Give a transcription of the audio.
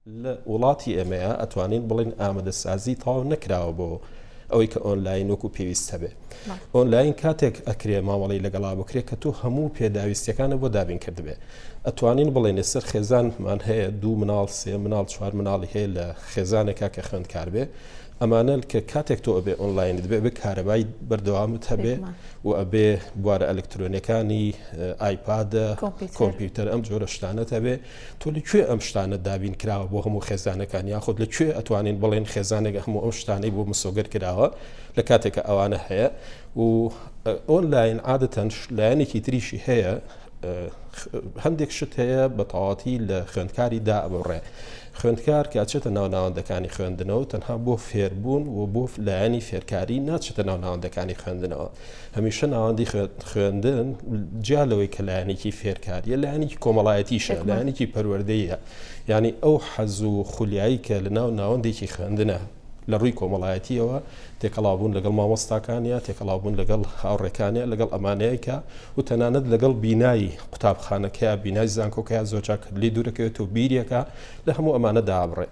لە وڵاتی ئێمەیە ئەتوانین بڵین ئامادەسازی تاو نەکراوە بۆ ئەوەی کە ئۆنلاین وەکو پێویستە بێ. ئۆنلاین کاتێک ئەکرێ ماوەڵی لەگەڵا بکرێ کە تو هەموو پێداویستەکانە بۆ دابین کردبێ. ئەتوانین بڵێن لەسەر خێزانمان هەیە 2 مناڵ 3 مناڵ 4 مناڵی هەیە لە خێزانێکا کە خوێندکار بێ. ئەمانە کە کاتێک تۆ ئەبێ ئۆنلاین دەبێ بە کارەبای بەردەوامت هەبێ و ئەبێ بوارە ئەلکترۆنیەکانی ئایپادە کۆمپیوتەر ئەم جۆرە شتانت هەبێ تۆ لەکوێ ئەم شتانە دابین کراوە بۆ هەموو خێزانەکان یاخود لەکوێ ئەتوانین بڵێن خێزانێک هەموو ئەم شتانەی بۆ مسۆگەر کراوە لە کاتێکە ئەوانە هەیە و ئۆنلاین عادەتەن لایەنێکی تریشی هەیە هەندێک شت هەیە بە تەواتی لە خوێندکاری دا ئەبڕێ. خوێندکار کە ئاچێتە ناوناوەندەکانی خوێندنەوە تەنها بۆ فێربوون و بۆ لایەنی فێرکاری ناچێتە ناوناوەندەکانی خوێندنەوە. هەمیشە ناوەندی خوێندن جیالەوەی کە لایەنێکی فێرکاریە لایەنێکی کۆمەڵایەتیشە لایەنێکی پەروەردەیە یعنی ئەو حەز و خولیایی کە لە ناو ناوەندێکی خوێندنە لە ڕووی کۆمەڵایەتیەوە تێکەڵاوبوون لەگەڵ مامۆستاکانیە تێکەڵاوبوون لەگەڵ هاوڕێکانە لەگەڵ ئەمانەیەکە و تەنانەت لەگەڵ بینایی قوتابخانەکەیە بینای زانکۆکەیە زۆرجار لی دوورەکەوێت و بیریەکە لە هەموو ئەمانە دابڕێ.